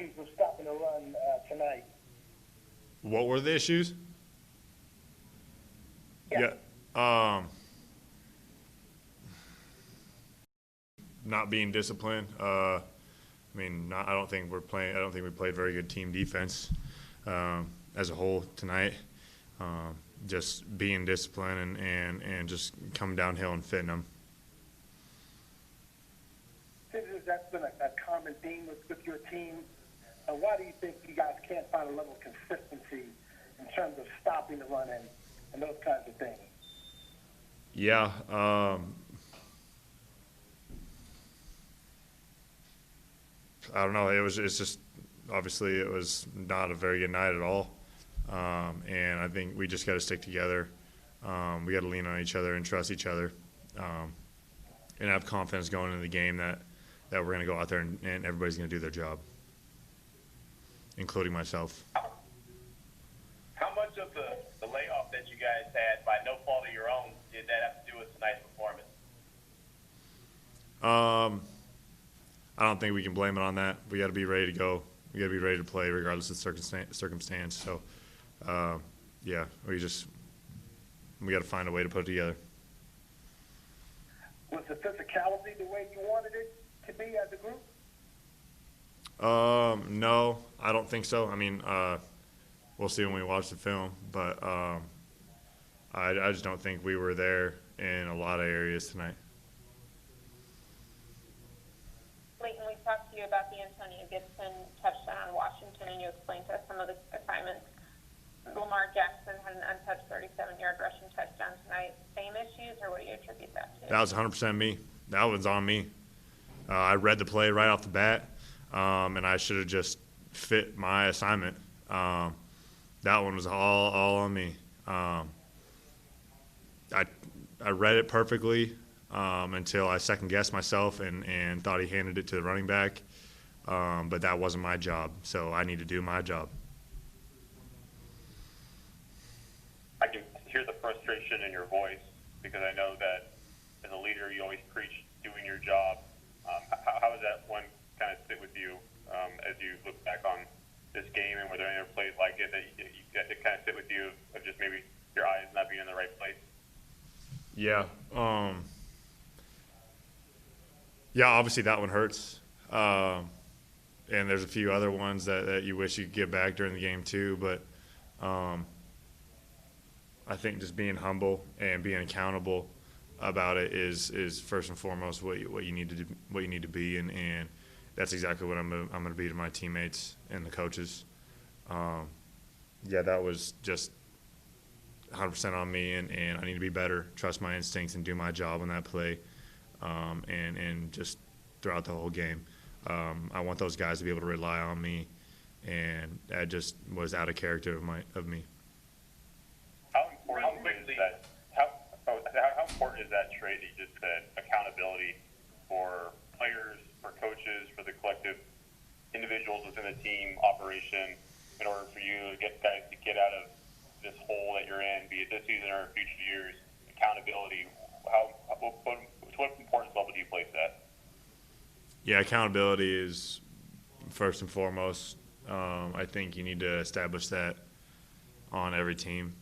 issues with stopping the run tonight? What were the issues? Yeah. Not being disciplined. I don't think we played very good team defense as a whole tonight. Just being disciplined and just coming downhill and fitting them. That's been a common theme with your team. Why do you think you guys can't find a level of consistency in terms of stopping the run and those kinds of things? Yeah. I don't know. It's just obviously it was not a very good night at all, and I think we just got to stick together. We got to lean on each other and trust each other, and have confidence going into the game that we're going to go out there and everybody's going to do their job, including myself. How much of the layoff that you guys had, by no fault of your own, did that have to do with tonight's performance? I don't think we can blame it on that. We got to be ready to go. We got to be ready to play regardless of circumstance. So, yeah, we got to find a way to put it together. Was the physicality the way you wanted it to be as a group? No, I don't think so. I mean, we'll see when we watch the film, but I just don't think we were there in a lot of areas tonight. Leighton, we talked to you about the Antonio Gibson touchdown on Washington, and you explained to us some of the assignments. Lamar Jackson had an untouched 37-yard rushing touchdown tonight. Same issues, or what do you attribute that to? That was 100% me. That was on me. I read the play right off the bat, and I should have just fit my assignment. That one was all on me. I read it perfectly until I second-guessed myself and thought he handed it to the running back, but that wasn't my job, so I need to do my job. I can hear the frustration in your voice because I know that as a leader you always preach doing your job. How does that one kind of sit with you as you look back on this game, and were there any other plays like it that it kind of sit with you of just maybe your eyes not being in the right place? Yeah. Yeah, obviously that one hurts. And there's a few other ones that you wish you could get back during the game too, but I think just being humble and being accountable about it is first and foremost what you need to do, what you need to be, and that's exactly what I'm going to be to my teammates and the coaches. Yeah, that was just 100% on me, and I need to be better, trust my instincts, and do my job on that play, and just throughout the whole game. I want those guys to be able to rely on me, and that just was out of character of me. How important is that trait that you just said, accountability for players, for coaches, for the collective individuals within the team operation, in order for you to get guys to get out of this hole that you're in, be it this season or future years? Accountability, what importance level do you place that? Yeah, accountability is first and foremost. I think you need to establish that on every team.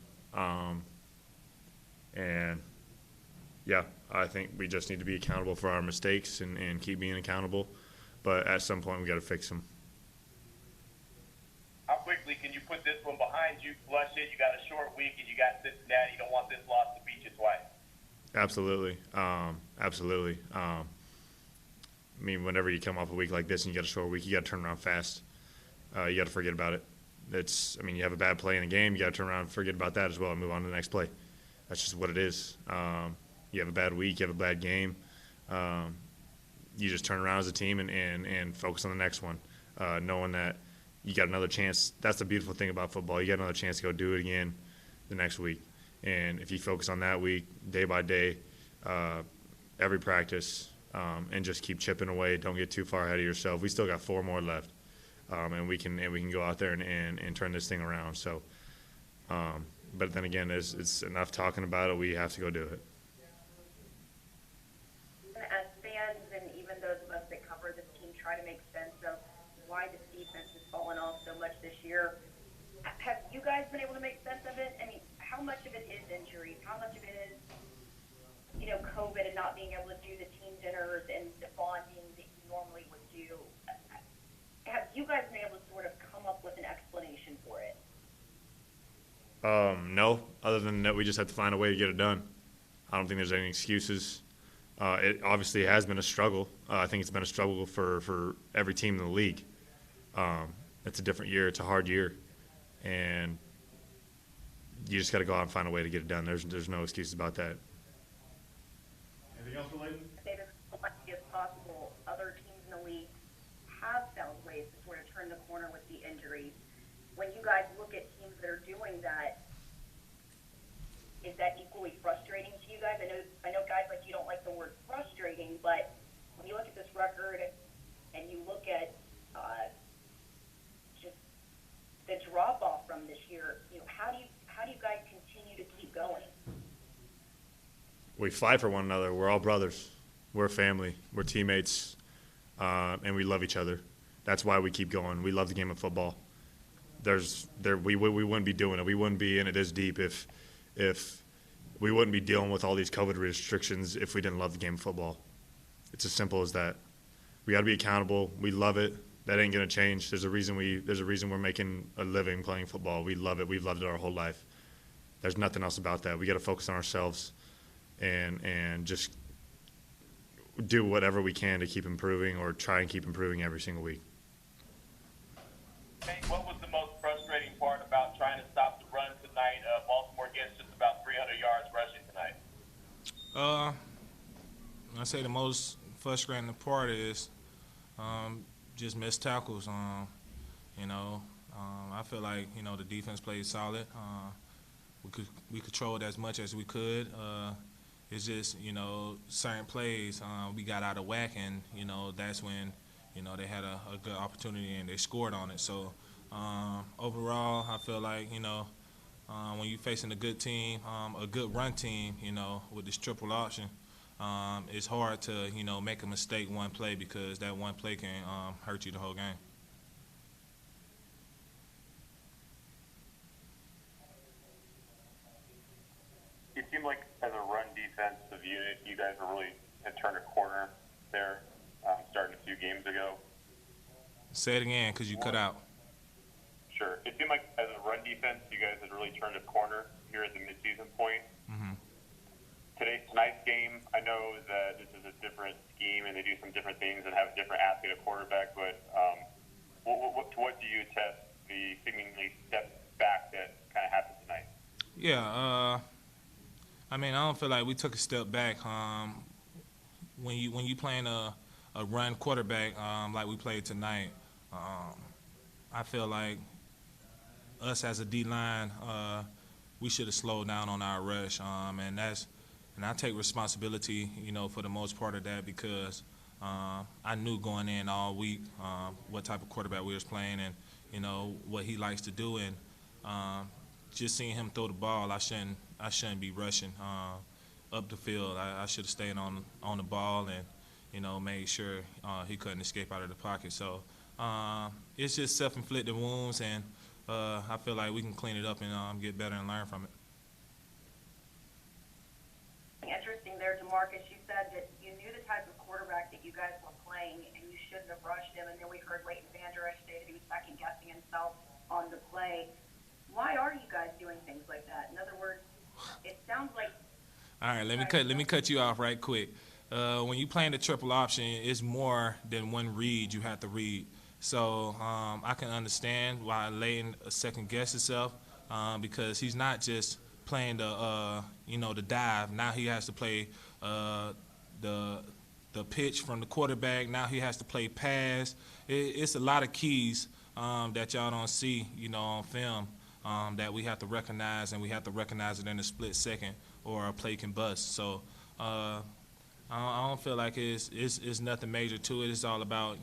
And, yeah, I think we just need to be accountable for our mistakes and keep being accountable. But at some point, we got to fix them. How quickly can you put this one behind you, flush it? You got a short week, and you got Cincinnati. You don't want this loss to beat you twice. Absolutely. Absolutely. I mean, whenever you come off a week like this and you got a short week, you got to turn around fast. You got to forget about it. You have a bad play in the game, you got to turn around and forget about that as well and move on to the next play. That's just what it is. You have a bad week, you have a bad game. You just turn around as a team and focus on the next one, knowing that you got another chance. That's the beautiful thing about football. You got another chance to go do it again the next week. And if you focus on that week, day by day, every practice, and just keep chipping away, don't get too far ahead of yourself. We still got 4 more left, and we can go out there and turn this thing around. So, but then again, it's enough talking about it. We have to go do it. As fans and even those of us that cover this team try to make sense of why this defense is other than that, we just have to find a way to get it done. I don't think there's any excuses. It obviously has been a struggle. I think it's been a struggle for every team in the league. It's a different year. It's a hard year. And you just got to go out and find a way to get it done. There's no excuses about that. Anything else for Leighton? Say this as much as possible. Other teams in the league have found ways to sort of turn the corner with the injuries. When you guys look at teams that are doing that, is that equally frustrating to you guys? I know guys like you don't like the word frustrating, but when you look at this record and you look at just the drop off from this year, how do you guys continue to keep going? We fight for one another. We're all brothers. We're a family. We're teammates, and we love each other. That's why we keep going. We love the game of football. We wouldn't be doing it. We wouldn't be in it as deep if we wouldn't be dealing with all these COVID restrictions if we didn't love the game of football. It's as simple as that. We got to be accountable. We love it. That ain't gonna change. There's a reason we're making a living playing football. We love it. We've loved it our whole life. There's nothing else about that. We got to focus on ourselves and just do whatever we can to keep improving or try and keep improving every single week. Hey, what was the most frustrating part about trying to stop the run tonight? Baltimore gets just about 300 yards rushing tonight. I say the most frustrating part is just missed tackles. I feel like the defense played solid. We controlled as much as we could. It's just certain plays we got out of whack, and that's when they had a good opportunity and they scored on it. So overall, I feel like when you're facing a good team, a good run team, with this triple option, it's hard to make a mistake one play, because that one play can hurt you the whole game. It seemed like as a run defensive unit, you guys were really had turned a corner there, starting a few games ago. Say it again, because you cut out. Sure. It seemed like as a run defense, you guys had really turned a corner here at the midseason point. Mm-hmm. Tonight's game, I know that this is a different scheme and they do some different things and have a different athlete at quarterback, but to what do you attest the seemingly step back that kind of happened tonight? Yeah, I don't feel like we took a step back. When you playing a run quarterback like we played tonight, I feel like us as a D-line, we should have slowed down on our rush, and I take responsibility, for the most part of that, because I knew going in all week what type of quarterback we was playing and what he likes to do, and just seeing him throw the ball, I shouldn't be rushing up the field. I should have stayed on the ball and made sure he couldn't escape out of the pocket. So it's just self-inflicted wounds, and I feel like we can clean it up and get better and learn from it. Interesting there, DeMarcus. You said that you knew the type of quarterback that you guys were playing, and you shouldn't have rushed him. And then we heard Leighton Vander say that he was second-guessing himself on the play. Why are you guys doing things like that? In other words, it sounds like. All right, let me cut you off right quick. When you playing the triple option, it's more than one read you have to read. So I can understand why Leighton second-guessed himself, because he's not just playing the dive. Now he has to play the pitch from the quarterback. Now he has to play pass. It's a lot of keys that y'all don't see, on film, that we have to recognize, and we have to recognize it in a split second, or a play can bust. So I don't feel like it's nothing major to it. It's all about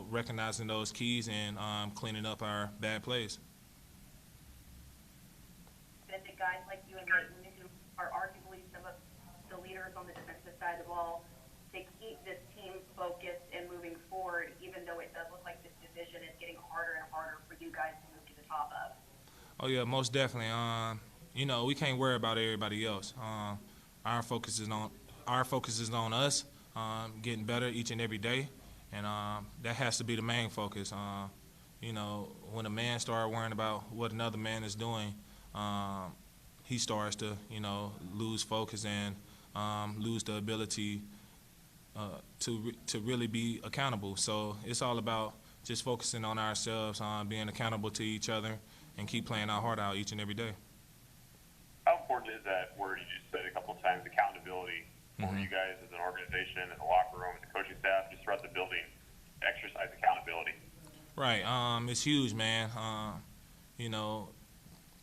recognizing those keys and cleaning up our bad plays. The guys like you and Leighton, who are arguably some of the leaders on the defensive side of the ball, to keep this team focused and moving forward, even though it does look like this division is getting harder and harder for you guys to move to the top of? Oh yeah, most definitely. We can't worry about everybody else. Our focus is on us, getting better each and every day, and that has to be the main focus. When a man starts worrying about what another man is doing, he starts to, lose focus and lose the ability to really be accountable. So it's all about just focusing on ourselves, being accountable to each other, and keep playing our heart out each and every day. How important is that word you just said a couple of times, accountability, for you guys as an organization, in the locker room, and the coaching staff, just throughout the building, exercise accountability? Right. It's huge, man.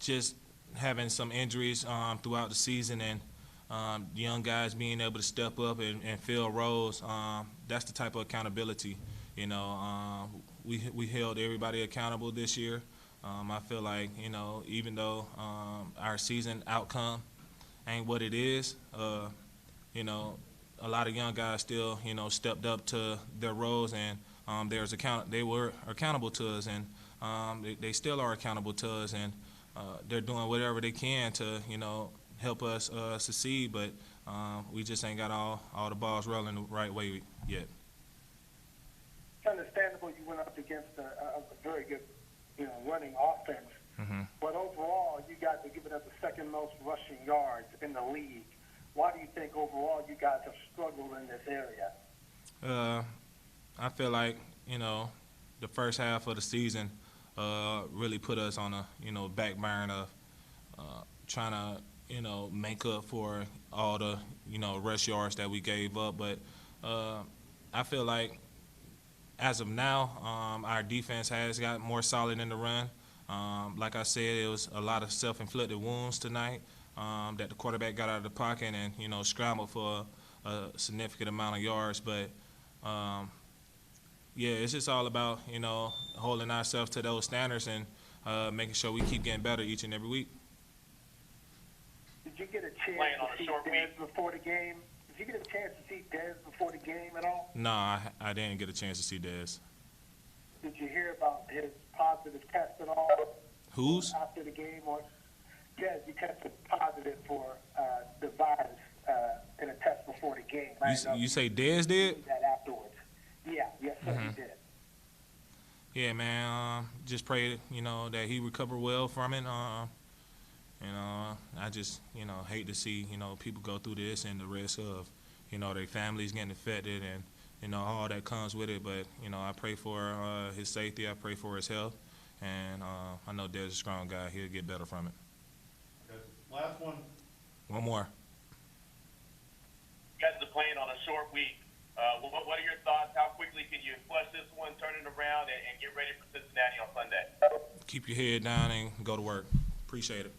Just having some injuries throughout the season and young guys being able to step up and fill roles, that's the type of accountability. We held everybody accountable this year. I feel like, even though our season outcome ain't what it is, a lot of young guys still, stepped up to their roles, and they were accountable to us, and they still are accountable to us, and they're doing whatever they can to, help us succeed, but we just ain't got all the balls rolling the right way yet. It's understandable you went up against a very good, running offense. Mm-hmm. But overall, you guys are giving up the second most rushing yards in the league. Why do you think overall you guys have struggled in this area? I feel like, the first half of the season really put us on a, back burner of trying to, make up for all the, rush yards that we gave up. But I feel like as of now, our defense has got more solid in the run. Like I said, it was a lot of self-inflicted wounds tonight that the quarterback got out of the pocket and, scrambled for a significant amount of yards. But, yeah, it's just all about, holding ourselves to those standards and making sure we keep getting better each and every week. Did you get a chance Playing on to a see short Dez week. before the game? Did you get a chance to see Dez before the game at all? No, I didn't get a chance to see Dez. Did you hear about his positive test at all? Whose? After the game, or Dez, he tested positive for the virus in a test before the game. You say Dez did? That afterwards. Yeah, yes, sir, he did. Yeah, man. Just pray, that he recover well from it. I just, hate to see, people go through this and the risk of, their families getting affected and, all that comes with it. But, I pray for his safety. I pray for his health. And I know Dez is a strong guy. He'll get better from it. Okay. Last one. One more. You guys are playing on a short week. What are your thoughts? How quickly can you flush this one, turn it around, and get ready for Cincinnati on Sunday? Keep your head down and go to work. Appreciate it.